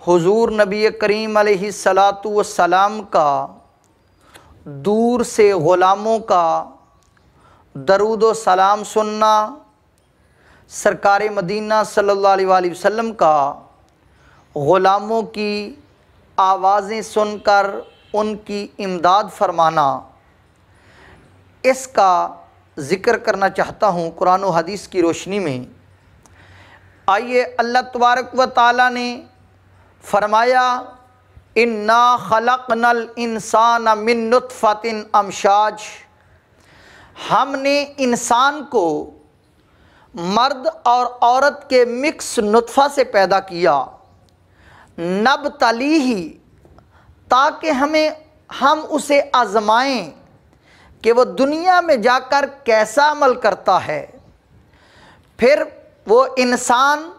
حضور نبی کریم علیہ الصلاۃ والسلام کا دور سے غلاموں کا درود و سلام سننا، سرکار مدینہ صلی اللہ علیہ وآلہ وسلم کا غلاموں کی آوازیں سن کر ان کی امداد فرمانا، اس کا ذکر کرنا چاہتا ہوں قرآن و حدیث کی روشنی میں۔ آئیے، اللہ تبارک و تعالیٰ نے فرمایا اِنَّا خَلَقْنَا الْإِنسَانَ مِن نُطْفَةٍ امشاج، ہم نے انسان کو مرد اور عورت کے مکس نطفہ سے پیدا کیا، نبتلیہ، تاکہ ہم اسے آزمائیں کہ وہ دنیا میں جا کر کیسا عمل کرتا ہے۔ پھر وہ انسان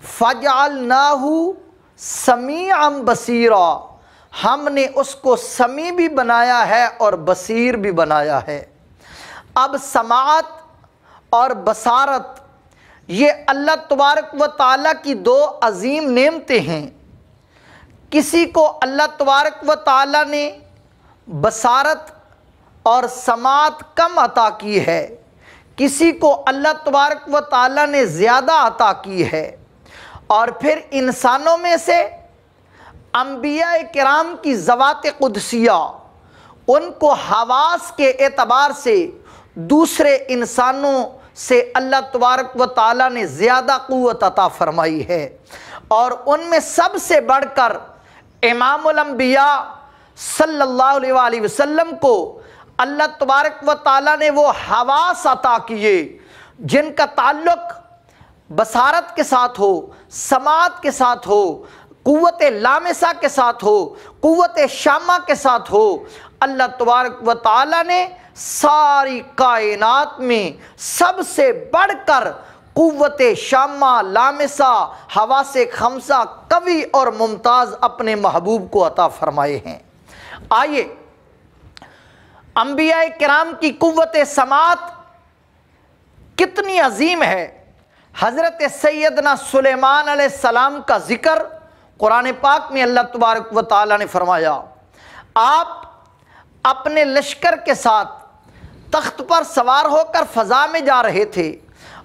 فَجْعَلْنَاهُ سَمِيعًا بَصِيرًا، ہم نے اس کو سمیع بھی بنایا ہے اور بصیر بھی بنایا ہے۔ اب سماعت اور بصارت یہ اللہ تبارک و تعالیٰ کی دو عظیم نعمتیں ہیں۔ کسی کو اللہ تبارک و تعالیٰ نے بصارت اور سماعت کم عطا کی ہے، کسی کو اللہ تبارک و تعالیٰ نے زیادہ عطا کی ہے۔ اور پھر انسانوں میں سے انبیاء کرام کی ذوات قدسیہ، ان کو حواس کے اعتبار سے دوسرے انسانوں سے اللہ تبارک و تعالیٰ نے زیادہ قوت عطا فرمائی ہے، اور ان میں سب سے بڑھ کر امام الانبیاء صلی اللہ علیہ وآلہ وسلم کو اللہ تبارک و تعالیٰ نے وہ حواس عطا کیے جن کا تعلق بصارت کے ساتھ ہو، سماعت کے ساتھ ہو، قوت لامسہ کے ساتھ ہو، قوت شامہ کے ساتھ ہو۔ اللہ تبارک و تعالیٰ نے ساری کائنات میں سب سے بڑھ کر قوت شامہ، لامسہ، حواس خمسہ قوی اور ممتاز اپنے محبوب کو عطا فرمائے ہیں۔ آئیے، انبیاء کرام کی قوت سماعت کتنی عظیم ہے۔ حضرت سیدنا سلیمان علیہ السلام کا ذکر قرآن پاک میں اللہ تبارک و تعالیٰ نے فرمایا، آپ اپنے لشکر کے ساتھ تخت پر سوار ہو کر فضا میں جا رہے تھے،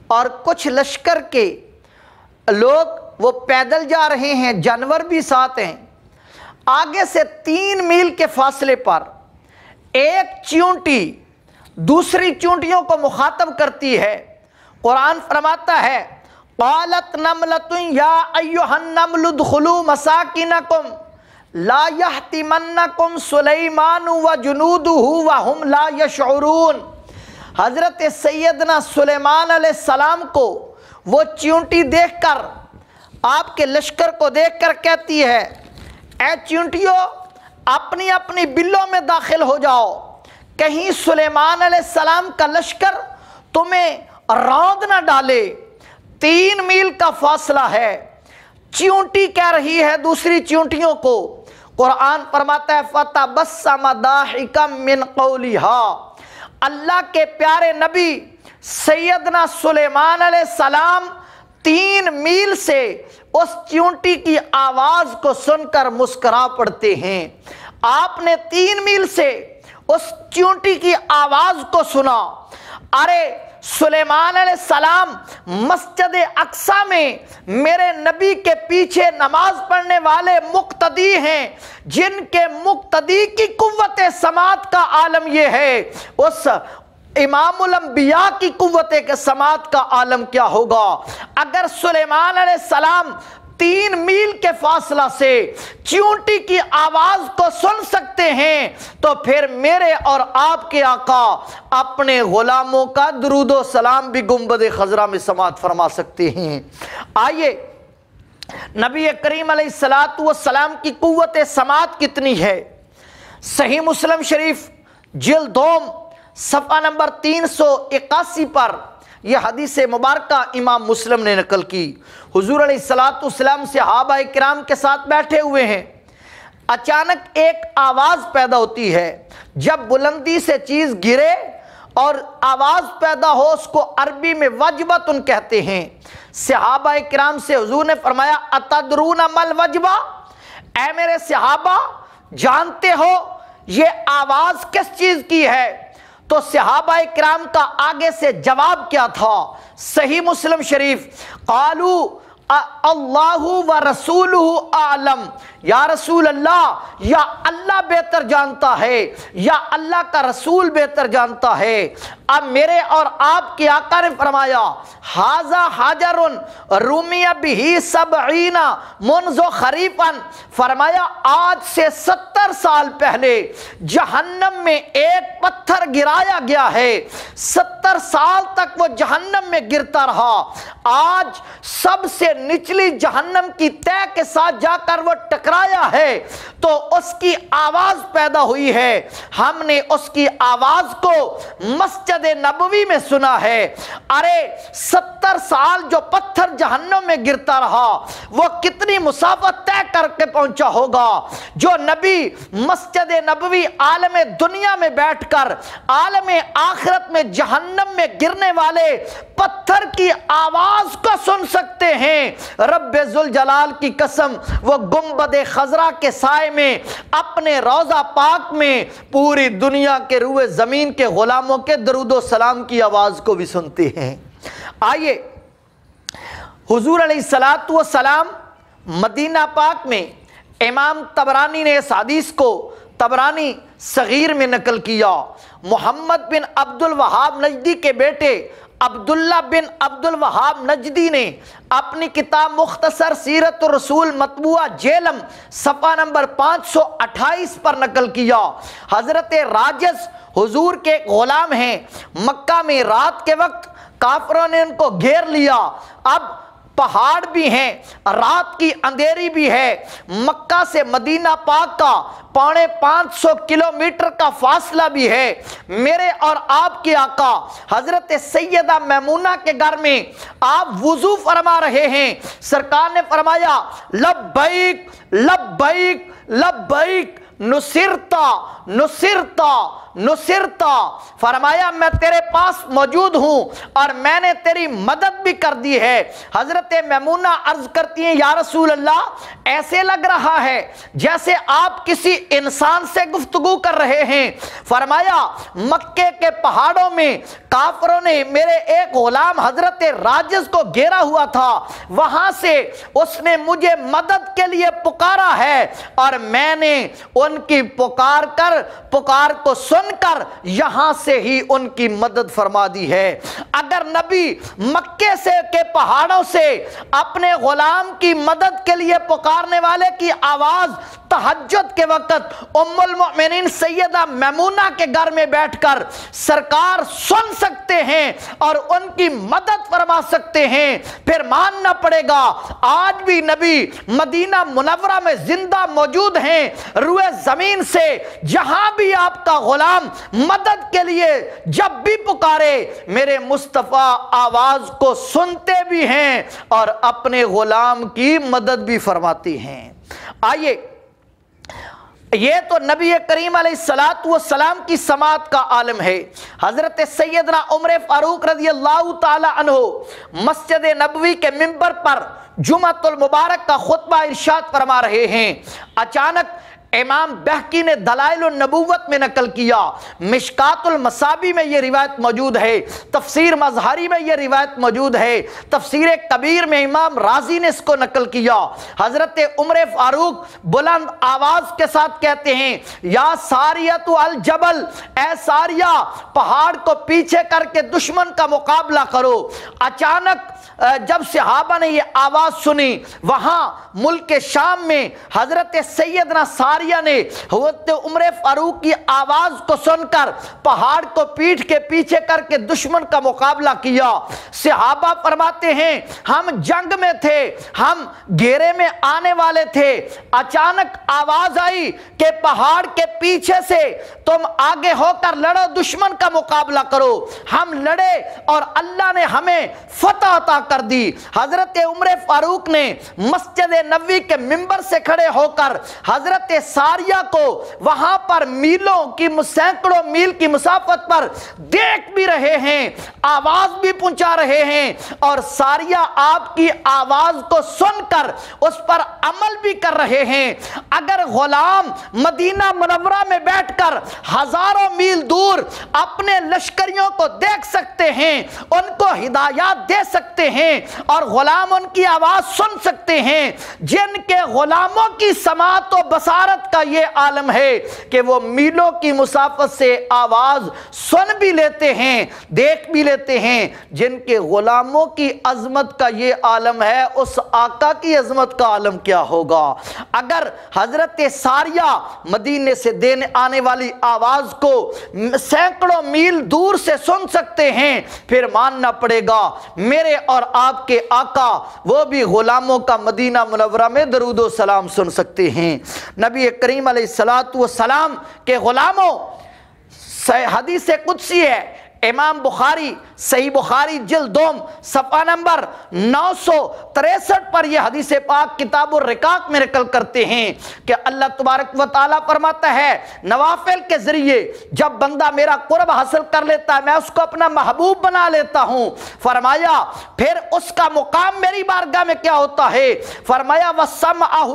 اور کچھ لشکر کے لوگ وہ پیدل جا رہے ہیں، جانور بھی ساتھ ہیں۔ آگے سے 3 میل کے فاصلے پر ایک چیونٹی دوسری چیونٹیوں کو مخاطب کرتی ہے۔ قرآن فرماتا ہے قالت نملۃ یا ایھا النمل ادخلوا مساکنکم لا یحطمنکم سلیمان وجنودہ وہم لا یشعرون۔ حضرت سیدنا سلیمان علیہ السلام کو وہ چیونٹی دیکھ کر، آپ کے لشکر کو دیکھ کر کہتی ہے، اے چیونٹیوں، اپنی اپنی بلوں میں داخل ہو جاؤ، کہیں سلیمان علیہ السلام کا لشکر تمہیں روند نہ ڈالے۔ 3 میل کا فاصلہ ہے۔ چیونٹی کہہ رہی ہے دوسری چیونٹیوں کو، قرآن فرماتا ہے فَتَبَسَّمَ ضَاحِكًا مِّن قَوْلِهَا، اللہ کے پیارے نبی سیدنا سلیمان علیہ السلام 3 میل سے اس چیونٹی کی آواز کو سن کر مسکرا پڑتے ہیں۔ آپ نے 3 میل سے اس چیونٹی کی آواز کو سنا۔ ارے سلیمان علیہ السلام مسجد اقصیٰ میں میرے نبی کے پیچھے نماز پڑھنے والے مقتدی ہیں، جن کے مقتدی کی قوت سماعت کا عالم یہ ہے، اس امام الانبیاء کی قوت سماعت کا عالم کیا ہوگا۔ اگر سلیمان علیہ السلام 3 میل کے فاصلہ سے چیونٹی کی آواز کو سن سکتے ہیں، تو پھر میرے اور آپ کے آقا اپنے غلاموں کا درود و سلام بھی گنبد خضرا میں سماعت فرما سکتے ہیں۔ آئیے، نبی کریم علیہ السلام کی قوت سماعت کتنی ہے۔ صحیح مسلم شریف جلد 2 صفحہ نمبر 381 پر یہ حدیث مبارکہ امام مسلم نے نقل کی۔ حضور علیہ السلام صحابہ کرام کے ساتھ بیٹھے ہوئے ہیں، اچانک ایک آواز پیدا ہوتی ہے۔ جب بلندی سے چیز گرے اور آواز پیدا ہو، اس کو عربی میں وجبتن کہتے ہیں۔ صحابہ کرام سے حضور نے فرمایا اتدرون مل وجبہ، اے میرے صحابہ جانتے ہو یہ آواز کس چیز کی ہے؟ تو صحابہ کرام کا آگے سے جواب کیا تھا؟ صحیح مسلم شریف، قالو اللہ و رسولہ اعلم، یا رسول اللہ، یا اللہ بہتر جانتا ہے یا اللہ کا رسول بہتر جانتا ہے۔ اب میرے اور آپ کے آقا نے فرمایا ھذا حجر رمی بہ 70 منذ خریفا، فرمایا آج سے 70 سال پہلے جہنم میں ایک پتھر گرایا گیا ہے، 70 سال تک وہ جہنم میں گرتا رہا، آج سب سے نچلی جہنم کی تہہ کے ساتھ جا کر وہ ٹکرایا ہے تو اس کی آواز پیدا ہوئی ہے، ہم نے اس کی آواز کو مسجد نبوی میں سنا ہے۔ ارے 70 سال جو پتھر جہنم میں گرتا رہا وہ کتنی مسافت طے کر کے پہنچا ہوگا؟ جو نبی مسجد نبوی عالم دنیا میں بیٹھ کر عالم آخرت میں جہنم میں گرنے والے پتھر کی آواز کو سن سکتے ہیں، رب ذوالجلال کی قسم وہ گنبد خضرا کے سائے میں اپنے روضہ پاک میں پوری دنیا کے روئے زمین کے غلاموں کے درود و سلام کی آواز کو بھی سنتے ہیں۔ آئیے حضور علیہ السلام مدینہ پاک میں، امام طبرانی نے اس حدیث کو طبرانی صغیر میں نقل کیا، محمد بن عبد الوہاب نجدی کے بیٹے عبداللہ بن عبد الوہاب نجدی نے اپنی کتاب مختصر سیرت الرسول مطبوعہ جیلم صفحہ نمبر 528 پر نقل کیا، حضرت راجز حضور کے غلام ہیں، مکہ میں رات کے وقت کافروں نے ان کو گھیر لیا، اب پہاڑ بھی ہیں، رات کی اندھیری بھی ہے، مکہ سے مدینہ پاک کا 550 کلومیٹر کا فاصلہ بھی ہے، میرے اور آپ کے آقا حضرت سیدہ میمونہ کے گھر میں آپ وضو فرما رہے ہیں، سرکار نے فرمایا لبیک لبیک لبیک نصرتا نصرتا نصرتا، فرمایا میں تیرے پاس موجود ہوں اور میں نے تیری مدد بھی کر دی ہے۔ حضرت میمونہ عرض کرتی ہیں یا رسول اللہ ایسے لگ رہا ہے جیسے آپ کسی انسان سے گفتگو کر رہے ہیں۔ فرمایا مکے کے پہاڑوں میں کافروں نے میرے ایک غلام حضرت راجز کو گھیرا ہوا تھا، وہاں سے اس نے مجھے مدد کے لیے پکارا ہے اور میں نے ان کی پکار کو سن کر یہاں سے ہی ان کی مدد فرما دی ہے۔ اگر نبی مکے سے کے پہاڑوں سے اپنے غلام کی مدد کے لیے پکارنے والے کی آواز تہجد کے وقت ام المؤمنین سیدہ میمونہ کے گھر میں بیٹھ کر سرکار سن سکتے ہیں اور ان کی مدد فرما سکتے ہیں، پھر ماننا پڑے گا آج بھی نبی مدینہ منورہ میں زندہ موجود ہیں، روئے زمین سے جہاں بھی آپ کا غلام مدد کے لیے جب بھی پکارے میرے مصطفیٰ آواز کو سنتے بھی ہیں اور اپنے غلام کی مدد بھی فرماتی ہیں۔ آئیے یہ تو نبی کریم علیہ السلام کی سماعت کا عالم ہے۔ حضرت سیدنا عمر فاروق رضی اللہ تعالی عنہ مسجد نبوی کے منبر پر جمعۃ المبارک کا خطبہ ارشاد فرما رہے ہیں، اچانک امام بہقی نے دلائل النبوت میں نقل کیا، مشکات المصابی میں یہ روایت موجود ہے، تفسیر مظہری میں یہ روایت موجود ہے، تفسیر کبیر میں امام رازی نے اس کو نقل کیا، حضرت عمر فاروق بلند آواز کے ساتھ کہتے ہیں یا ساریۃ الجبل، اے ساریہ پہاڑ کو پیچھے کر کے دشمن کا مقابلہ کرو۔ اچانک جب صحابہ نے یہ آواز سنی، وہاں ملک شام میں حضرت سیدنا ساریہ نے حضرت عمر فاروق کی آواز کو سن کر پہاڑ کو پیٹھ کے پیچھے کر کے دشمن کا مقابلہ کیا۔ صحابہ فرماتے ہیں ہم جنگ میں تھے، ہم گھیرے میں آنے والے تھے، اچانک آواز آئی کہ پہاڑ کے پیچھے سے تم آگے ہو کر لڑو، دشمن کا مقابلہ کرو۔ ہم لڑے اور اللہ نے ہمیں فتح عطا کر دی۔ حضرت عمر فاروق نے مسجد نبوی کے منبر سے کھڑے ہو کر حضرت ساریہ کو وہاں پر سینکڑوں میل کی مسافت پر دیکھ بھی رہے ہیں، آواز بھی پہنچا رہے ہیں، اور ساریہ آپ کی آواز کو سن کر اس پر عمل بھی کر رہے ہیں۔ اگر غلام مدینہ منورہ میں بیٹھ کر ہزاروں میل دور اپنے لشکریوں کو دیکھ سکتے ہیں، ان کو ہدایات دے سکتے ہیں، اور غلام ان کی آواز سن سکتے ہیں، جن کے غلاموں کی سماعت و بصارت کا یہ عالم ہے کہ وہ میلوں کی مسافت سے آواز سن بھی لیتے ہیں، دیکھ بھی لیتے ہیں، جن کے غلاموں کی عظمت کا یہ عالم ہے، اس آقا کی عظمت کا عالم کیا ہوگا؟ اگر حضرت ساریہ مدینے سے دینے آنے والی آواز کو سینکڑوں میل دور سے سن سکتے ہیں، پھر ماننا پڑے گا میرے اور آپ کے آقا وہ بھی غلاموں کا مدینہ منورہ میں درود و سلام سن سکتے ہیں۔ نبی کریم علیہ السلام کے غلاموں، حدیث قدسی ہے، امام بخاری صحیح بخاری جلد 2 صفحہ نمبر 963 پر یہ حدیث پاک کتاب الرقاق میں نقل کرتے ہیں کہ اللہ تبارک و تعالیٰ فرماتا ہے نوافل کے ذریعے جب بندہ میرا قرب حاصل کر لیتا ہے میں اس کو اپنا محبوب بنا لیتا ہوں۔ فرمایا پھر اس کا مقام میری بارگاہ میں کیا ہوتا ہے؟ فرمایا وَسَمْعَهُ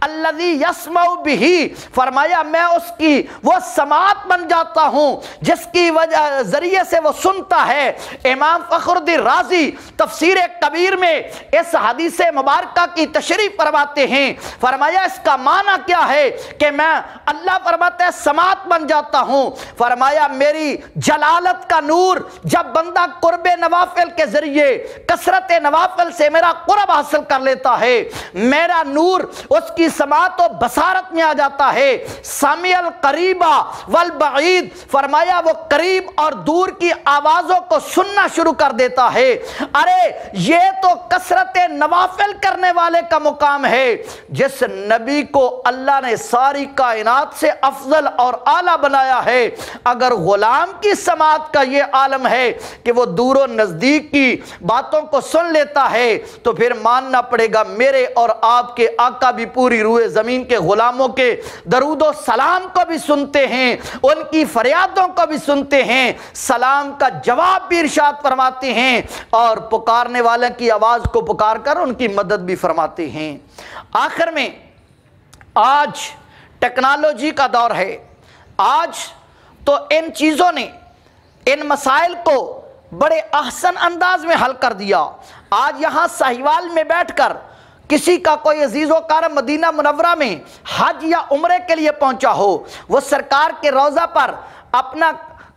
الَّذِي يَسْمَعُ بِهِ، فرمایا میں اس کی وہ سماعت بن جاتا ہوں جس کی وجہ ذریعے سے وہ سنتا ہے۔ امام فخر الدین رازی تفسیر کبیر میں اس حدیث مبارکہ کی تشریح فرماتے ہیں، فرمایا اس کا معنی کیا ہے کہ میں اللہ فرماتا ہے سماعت بن جاتا ہوں، فرمایا میری جلالت کا نور جب بندہ قرب نوافل کے ذریعے کثرت نوافل سے میرا قرب حاصل کر لیتا ہے، میرا نور اس کی سماعت و بصارت میں آ جاتا ہے۔ سامع القریب والبعید، فرمایا وہ قریب اور دور کی آوازوں کو سننا شروع کر دیتا ہے۔ ارے یہ تو کثرت نوافل کرنے والے کا مقام ہے، جس نبی کو اللہ نے ساری کائنات سے افضل اور اعلیٰ بنایا ہے۔ اگر غلام کی سماعت کا یہ عالم ہے کہ وہ دور و نزدیک کی باتوں کو سن لیتا ہے، تو پھر ماننا پڑے گا میرے اور آپ کے آقا بھی پوری روئے زمین کے غلاموں کے درود و سلام کو بھی سنتے ہیں، ان کی فریادوں کو بھی سنتے ہیں، سلام کا جواب بھی ارشاد فرماتے ہیں، اور پکارنے والے کی آواز کو پکار کر ان کی مدد بھی فرماتے ہیں۔ آخر میں آج ٹیکنالوجی کا دور ہے، آج تو ان چیزوں نے ان مسائل کو بڑے احسن انداز میں حل کر دیا۔ آج یہاں ساہیوال میں بیٹھ کر کسی کا کوئی عزیز و کارم مدینہ منورہ میں حج یا عمرے کے لیے پہنچا ہو، وہ سرکار کے روضہ پر اپنا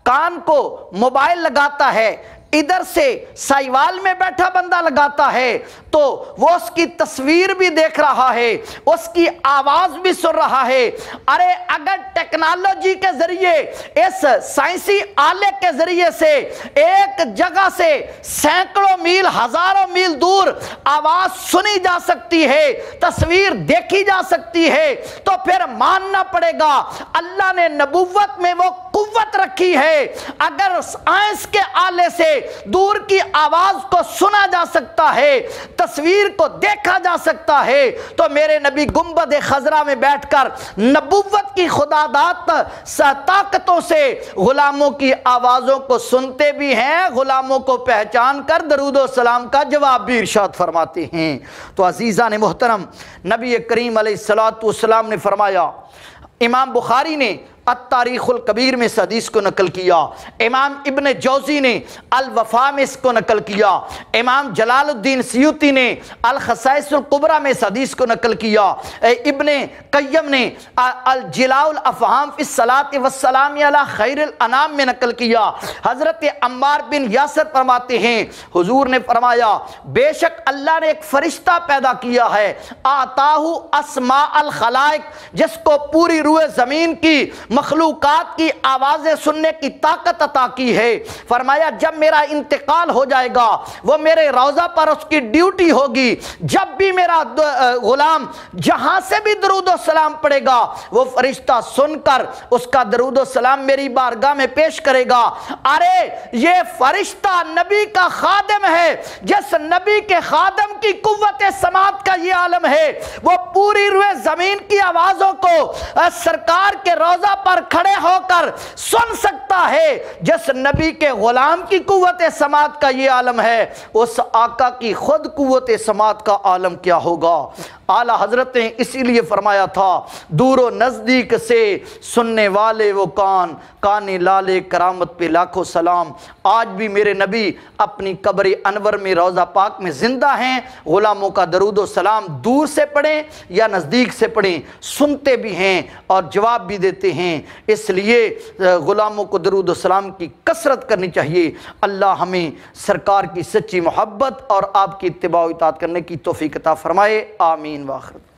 کان کو موبائل لگاتا ہے، ادھر سے سائیوال میں بیٹھا بندہ لگاتا ہے تو وہ اس کی تصویر بھی دیکھ رہا ہے، اس کی آواز بھی سن رہا ہے۔ ارے اگر ٹیکنالوجی کے ذریعے اس سائنسی آلے کے ذریعے سے ایک جگہ سے سینکڑوں میل ہزاروں میل دور آواز سنی جا سکتی ہے، تصویر دیکھی جا سکتی ہے، تو پھر ماننا پڑے گا اللہ نے نبوت میں وہ قوت رکھی ہے۔ اگر سائنس کے آلے سے دور کی آواز کو سنا جا سکتا ہے، تصویر کو دیکھا جا سکتا ہے، تو میرے نبی گنبد خضرا میں بیٹھ کر نبوت کی خداداد طاقتوں سے غلاموں کی آوازوں کو سنتے بھی ہیں، غلاموں کو پہچان کر درود و سلام کا جواب بھی ارشاد فرماتے ہیں۔ تو عزیزان محترم، نبی کریم علیہ السلام نے فرمایا، امام بخاری نے التاریخ الکبیر میں اس حدیث کو نقل کیا، امام ابن جوزی نے الوفا میں اس کو نقل کیا، امام جلال الدین سیوطی نے الخصائص الکبریٰ میں اس حدیث کو نقل کیا، ابن قیم نے الجلاء الافہام فی الصلاۃ والسلام علی خیر الانام میں نقل کیا۔ حضرت عمار بن یاسر فرماتے ہیں حضور نے فرمایا بے شک اللہ نے ایک فرشتہ پیدا کیا ہے، آتاہ اسماء الخلائق، جس کو پوری روئے زمین کی مخلوقات کی آوازیں سننے کی طاقت عطا کی ہے۔ فرمایا جب میرا انتقال ہو جائے گا وہ میرے روضہ پر اس کی ڈیوٹی ہوگی، جب بھی میرا غلام جہاں سے بھی درود و سلام پڑے گا وہ فرشتہ سن کر اس کا درود و سلام میری بارگاہ میں پیش کرے گا۔ ارے یہ فرشتہ نبی کا خادم ہے، جس نبی کے خادم کی قوت سماعت کا یہ عالم ہے، وہ پوری روئے زمین کی آوازوں کو سرکار کے روضہ پر کھڑے ہو کر سن سکتا ہے۔ جس نبی کے غلام کی قوت سماعت کا یہ عالم ہے، اس آقا کی خود قوت سماعت کا عالم کیا ہوگا۔ اعلیٰ حضرت نے اسی لیے فرمایا تھا دور و نزدیک سے سننے والے وہ کان، کان لالے کرامت پہ لاکھوں سلام۔ آج بھی میرے نبی اپنی قبر انور میں روضہ پاک میں زندہ ہیں، غلاموں کا درود و سلام دور سے پڑھیں یا نزدیک سے پڑھیں سنتے بھی ہیں اور جواب بھی دیتے ہیں۔ اس لیے غلاموں کو درود و سلام کی کثرت کرنی چاہیے۔ اللہ ہمیں سرکار کی سچی محبت اور آپ کی اتباع و اطاعت کرنے کی توفیق عطا فرمائے، آمین واخر۔